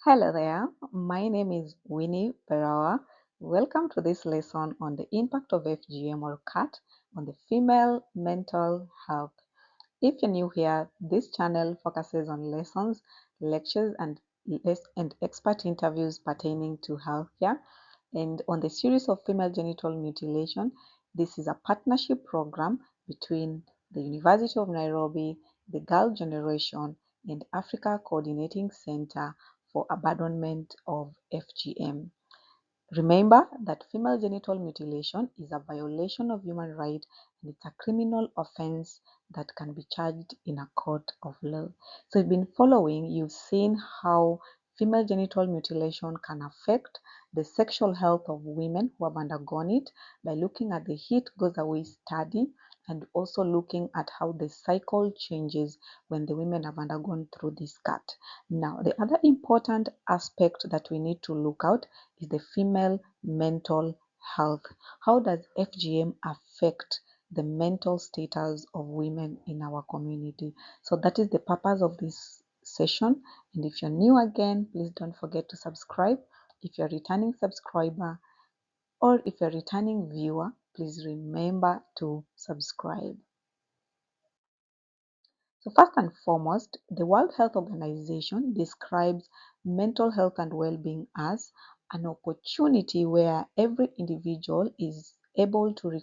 Hello there, my name is Winnie Berawa. Welcome to this lesson on the impact of FGM or CAT on the female mental health. If you're new here, this channel focuses on lessons, lectures, and expert interviews pertaining to healthcare. And on the series of female genital mutilation, this is a partnership program between the University of Nairobi, the Girl Generation, and Africa Coordinating Center for Abandonment of FGM. Remember that female genital mutilation is a violation of human rights and it's a criminal offense that can be charged in a court of law. So you've been following, you've seen how female genital mutilation can affect the sexual health of women who have undergone it by looking at the heat goes away study and also looking at how the cycle changes when the women have undergone through this cut. Now, the other important aspect that we need to look out is the female mental health. How does FGM affect the mental status of women in our community? So that is the purpose of this session. And if you're new again, please don't forget to subscribe. If you're a returning subscriber or if you're a returning viewer, please remember to subscribe. So first and foremost, the World Health Organization describes mental health and well-being as an opportunity where every individual is able to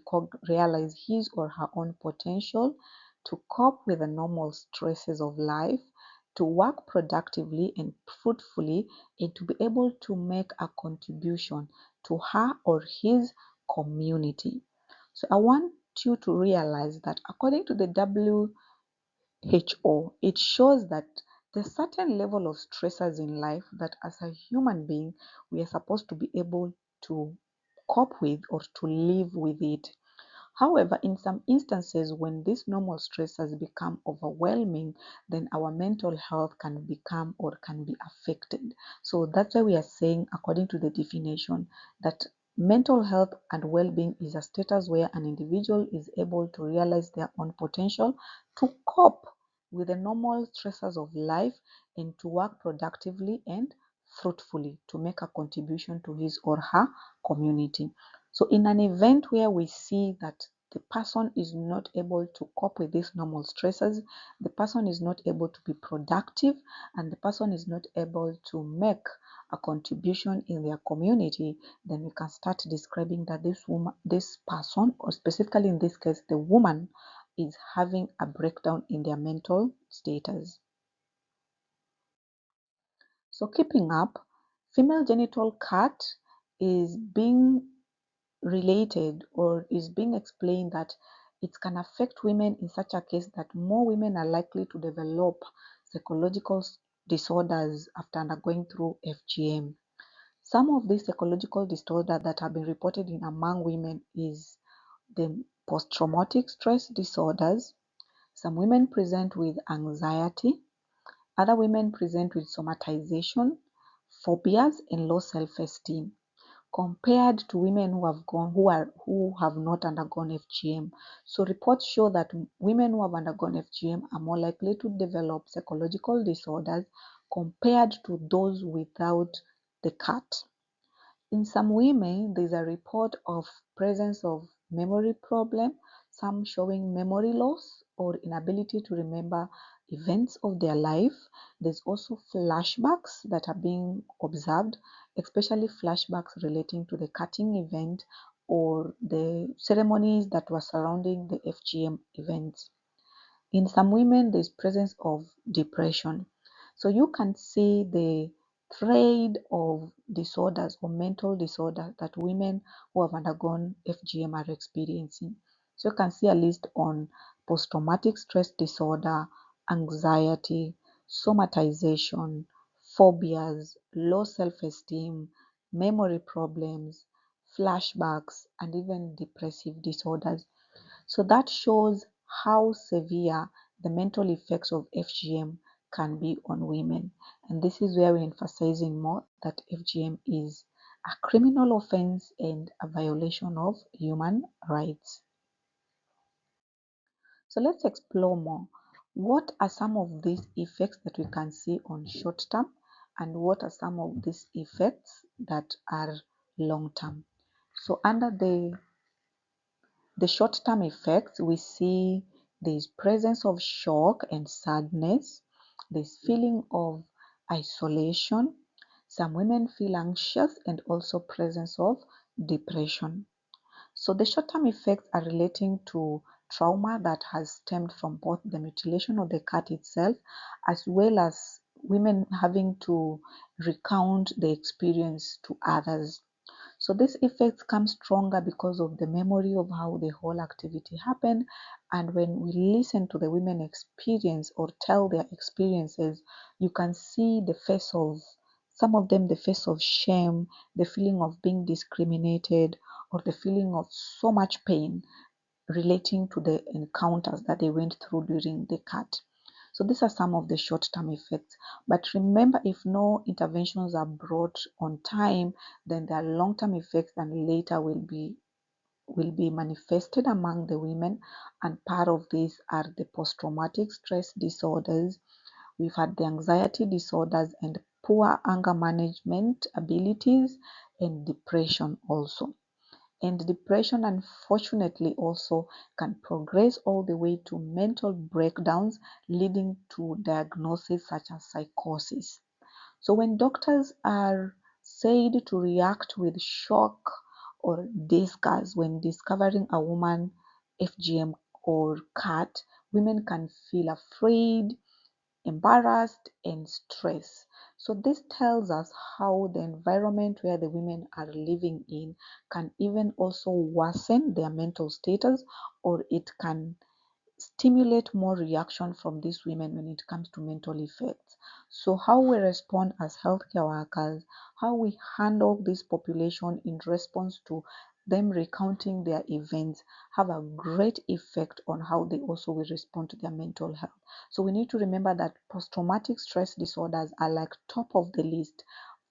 realize his or her own potential, to cope with the normal stresses of life, to work productively and fruitfully, and to be able to make a contribution to her or his community. So I want you to realize that according to the WHO, it shows that there's certain level of stressors in life that as a human being, we are supposed to be able to cope with or to live with it. However, in some instances, when these normal stressors become overwhelming, then our mental health can become or can be affected. So that's why we are saying, according to the definition, that mental health and well-being is a status where an individual is able to realize their own potential, to cope with the normal stressors of life, and to work productively and fruitfully to make a contribution to his or her community. So in an event where we see that the person is not able to cope with these normal stresses, the person is not able to be productive, and the person is not able to make a contribution in their community, then we can start describing that this person, or specifically in this case, the woman, is having a breakdown in their mental status. So keeping up, female genital cut is being related or is being explained that it can affect women in such a case that more women are likely to develop psychological disorders after undergoing through FGM. Some of these psychological disorders that have been reported in among women is the post-traumatic stress disorders. Some women present with anxiety. Other women present with somatization, phobias, and low self-esteem compared to women who have not undergone FGM. So reports show that women who have undergone FGM are more likely to develop psychological disorders compared to those without the cut. In some women, there's a report of presence of memory problem, some showing memory loss or inability to remember events of their life. There's also flashbacks that are being observed, especially flashbacks relating to the cutting event or the ceremonies that were surrounding the FGM events. In some women, there's presence of depression. So you can see the trade of disorders or mental disorders that women who have undergone FGM are experiencing. So you can see a list on post-traumatic stress disorder, anxiety, somatization, phobias, low self-esteem, memory problems, flashbacks, and even depressive disorders. So that shows how severe the mental effects of FGM can be on women. And this is where we're emphasizing more that FGM is a criminal offense and a violation of human rights. So let's explore more. What are some of these effects that we can see on short term and what are some of these effects that are long term. So under the short-term effects, we see there's presence of shock and sadness, there's feeling of isolation. Some women feel anxious and also presence of depression. So the short-term effects are relating to trauma that has stemmed from both the mutilation of the cat itself, as well as women having to recount the experience to others. So these effects come stronger because of the memory of how the whole activity happened. And when we listen to the women experience or tell their experiences, you can see the face of some of them, the face of shame, the feeling of being discriminated, or the feeling of so much pain relating to the encounters that they went through during the cat. So these are some of the short-term effects. But remember, if no interventions are brought on time, then there are long-term effects that later will be manifested among the women. And part of these are the post-traumatic stress disorders. We've had the anxiety disorders and poor anger management abilities and depression also. And depression, unfortunately, also can progress all the way to mental breakdowns, leading to diagnoses such as psychosis. So, when doctors are said to react with shock or disgust when discovering a woman FGM or CAT, women can feel afraid, embarrassed, and stressed. So this tells us how the environment where the women are living in can even also worsen their mental status, or it can stimulate more reaction from these women when it comes to mental effects. So how we respond as healthcare workers, how we handle this population in response to them recounting their events have a great effect on how they also will respond to their mental health. So we need to remember that post-traumatic stress disorders are like top of the list,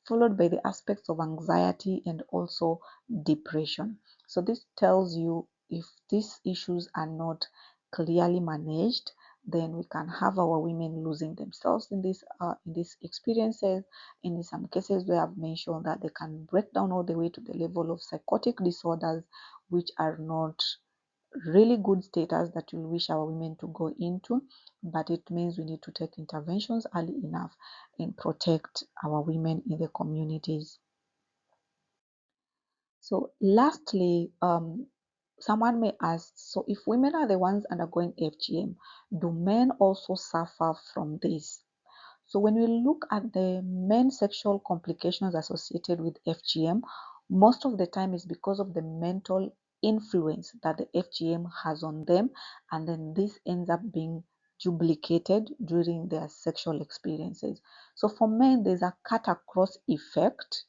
followed by the aspects of anxiety and also depression. So this tells you if these issues are not clearly managed, then we can have our women losing themselves in these experiences. And in some cases, we have mentioned that they can break down all the way to the level of psychotic disorders, which are not really good status that we wish our women to go into, but it means we need to take interventions early enough and protect our women in the communities. So lastly, someone may ask, so if women are the ones undergoing FGM, do men also suffer from this? So when we look at the main sexual complications associated with FGM, most of the time is because of the mental influence that the FGM has on them, and then this ends up being duplicated during their sexual experiences. So for men, there's a cut across effect.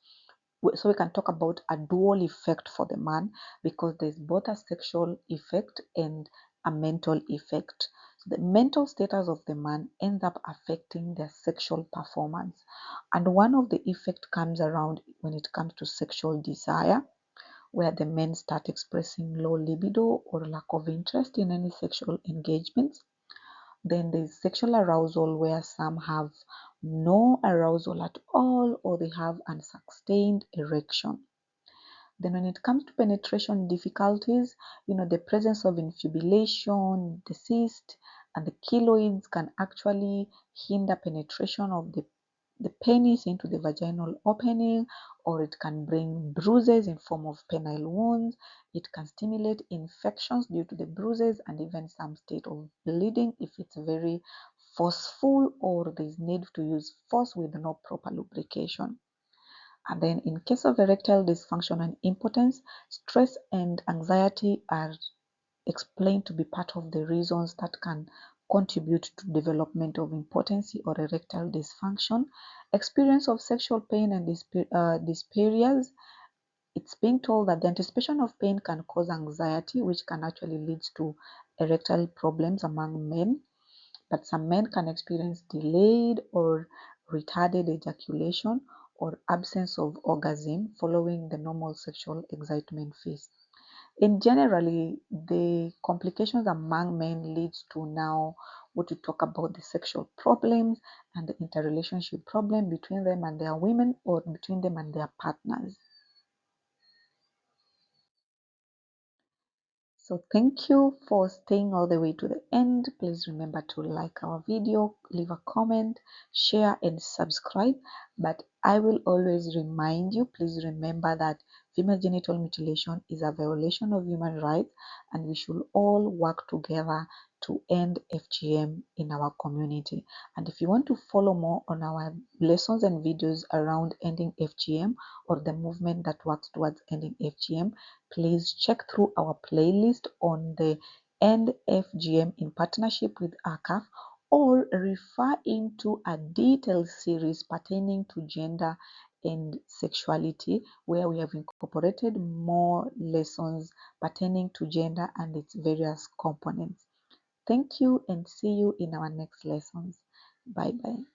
So we can talk about a dual effect for the man because there's both a sexual effect and a mental effect. So the mental status of the man ends up affecting their sexual performance. And one of the effect comes around when it comes to sexual desire, where the men start expressing low libido or lack of interest in any sexual engagements. Then there's sexual arousal where some have no arousal at all or they have unsustained erection. Then when it comes to penetration difficulties, the presence of infibulation, the cyst, and the keloids can actually hinder penetration of the penis into the vaginal opening, or it can bring bruises in form of penile wounds. It can stimulate infections due to the bruises and even some state of bleeding if it's very forceful or there's need to use force with no proper lubrication. And then in case of erectile dysfunction and impotence, stress and anxiety are explained to be part of the reasons that can contribute to development of impotency or erectile dysfunction. Experience of sexual pain and dyspareas. It's being told that the anticipation of pain can cause anxiety, which can actually lead to erectile problems among men. But some men can experience delayed or retarded ejaculation or absence of orgasm following the normal sexual excitement phase. In generally, the complications among men leads to now where to talk about the sexual problems and the interrelationship problem between them and their women or between them and their partners. So thank you for staying all the way to the end. Please remember to like our video, leave a comment, share and subscribe. But I will always remind you, please remember that female genital mutilation is a violation of human rights and we should all work together to end FGM in our community. And if you want to follow more on our lessons and videos around ending FGM or the movement that works towards ending FGM, please check through our playlist on the End FGM in partnership with ACAF, or refer into a detailed series pertaining to gender and sexuality, where we have incorporated more lessons pertaining to gender and its various components. Thank you and see you in our next lessons. Bye bye.